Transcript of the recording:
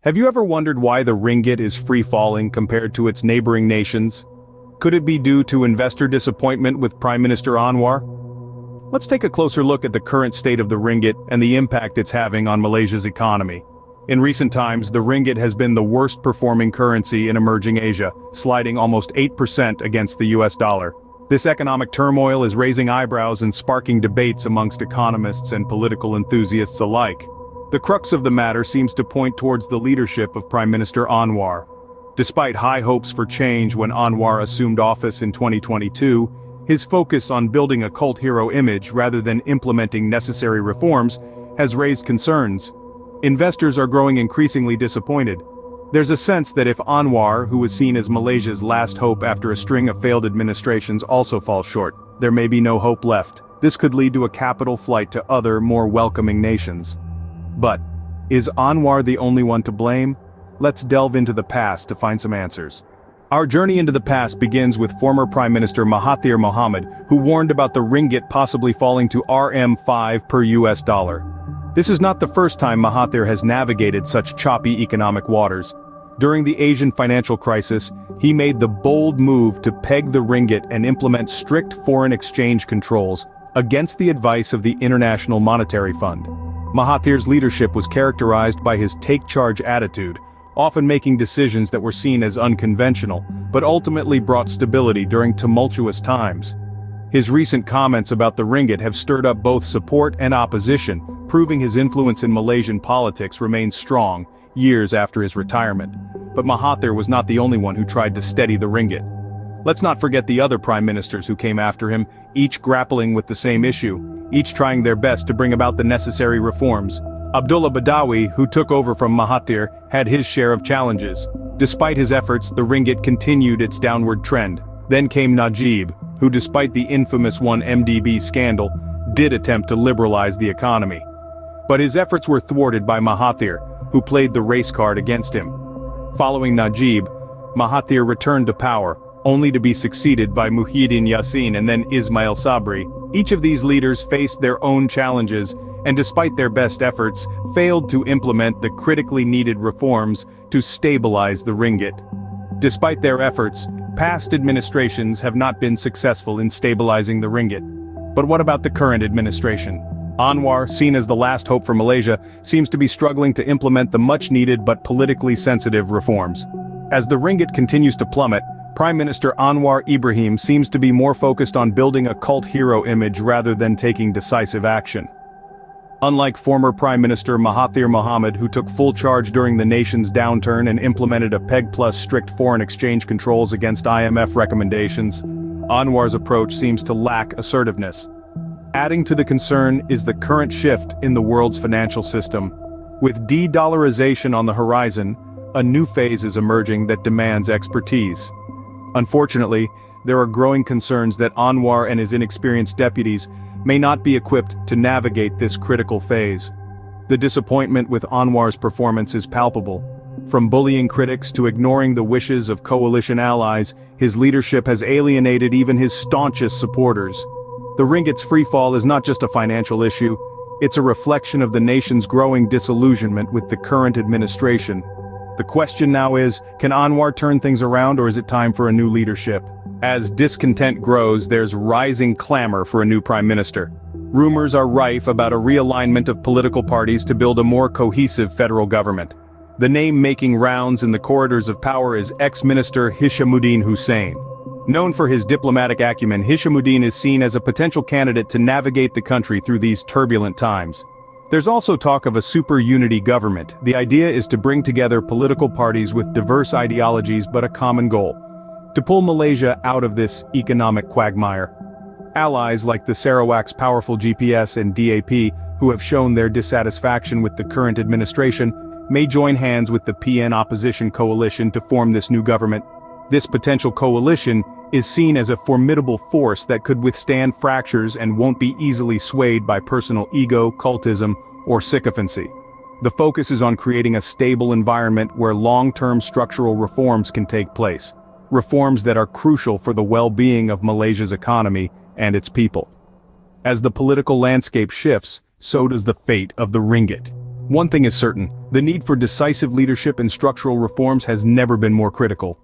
Have you ever wondered why the ringgit is free-falling compared to its neighboring nations? Could it be due to investor disappointment with Prime Minister Anwar? Let's take a closer look at the current state of the ringgit and the impact it's having on Malaysia's economy. In recent times, the ringgit has been the worst performing currency in emerging Asia, sliding almost 8% against the US dollar. This economic turmoil is raising eyebrows and sparking debates amongst economists and political enthusiasts alike. The crux of the matter seems to point towards the leadership of Prime Minister Anwar. Despite high hopes for change when Anwar assumed office in 2022, his focus on building a cult hero image rather than implementing necessary reforms has raised concerns. Investors are growing increasingly disappointed. There's a sense that if Anwar, who was seen as Malaysia's last hope after a string of failed administrations, also falls short, there may be no hope left. This could lead to a capital flight to other, more welcoming nations. But, is Anwar the only one to blame? Let's delve into the past to find some answers. Our journey into the past begins with former Prime Minister Mahathir Mohamad, who warned about the ringgit possibly falling to RM5 per US dollar. This is not the first time Mahathir has navigated such choppy economic waters. During the Asian financial crisis, he made the bold move to peg the ringgit and implement strict foreign exchange controls, against the advice of the International Monetary Fund. Mahathir's leadership was characterized by his take-charge attitude, often making decisions that were seen as unconventional, but ultimately brought stability during tumultuous times. His recent comments about the ringgit have stirred up both support and opposition, proving his influence in Malaysian politics remains strong, years after his retirement. But Mahathir was not the only one who tried to steady the ringgit. Let's not forget the other prime ministers who came after him, each grappling with the same issue, each trying their best to bring about the necessary reforms. Abdullah Badawi, who took over from Mahathir, had his share of challenges. Despite his efforts, the ringgit continued its downward trend. Then came Najib, who despite the infamous 1MDB scandal, did attempt to liberalize the economy. But his efforts were thwarted by Mahathir, who played the race card against him. Following Najib, Mahathir returned to power, only to be succeeded by Muhyiddin Yassin and then Ismail Sabri. Each of these leaders faced their own challenges, and despite their best efforts, failed to implement the critically needed reforms to stabilize the ringgit. Despite their efforts, past administrations have not been successful in stabilizing the ringgit. But what about the current administration? Anwar, seen as the last hope for Malaysia, seems to be struggling to implement the much-needed but politically sensitive reforms. As the ringgit continues to plummet, Prime Minister Anwar Ibrahim seems to be more focused on building a cult hero image rather than taking decisive action. Unlike former Prime Minister Mahathir Mohamad, who took full charge during the nation's downturn and implemented a PEG+ strict foreign exchange controls against IMF recommendations, Anwar's approach seems to lack assertiveness. Adding to the concern is the current shift in the world's financial system. With de-dollarization on the horizon, a new phase is emerging that demands expertise. Unfortunately, there are growing concerns that Anwar and his inexperienced deputies may not be equipped to navigate this critical phase. The disappointment with Anwar's performance is palpable. From bullying critics to ignoring the wishes of coalition allies, his leadership has alienated even his staunchest supporters. The ringgit's freefall is not just a financial issue, it's a reflection of the nation's growing disillusionment with the current administration. The question now is, can Anwar turn things around, or is it time for a new leadership? As discontent grows, there's rising clamor for a new prime minister. Rumors are rife about a realignment of political parties to build a more cohesive federal government. The name making rounds in the corridors of power is ex-minister Hishamuddin Hussein. Known for his diplomatic acumen, Hishamuddin is seen as a potential candidate to navigate the country through these turbulent times. There's also talk of a super unity government. The idea is to bring together political parties with diverse ideologies but a common goal: to pull Malaysia out of this economic quagmire. Allies like the Sarawak's powerful GPS and DAP, who have shown their dissatisfaction with the current administration, may join hands with the PN opposition coalition to form this new government. This potential coalition is seen as a formidable force that could withstand fractures and won't be easily swayed by personal ego, cultism, or sycophancy. The focus is on creating a stable environment where long-term structural reforms can take place. Reforms that are crucial for the well-being of Malaysia's economy and its people. As the political landscape shifts, so does the fate of the ringgit. One thing is certain, the need for decisive leadership and structural reforms has never been more critical.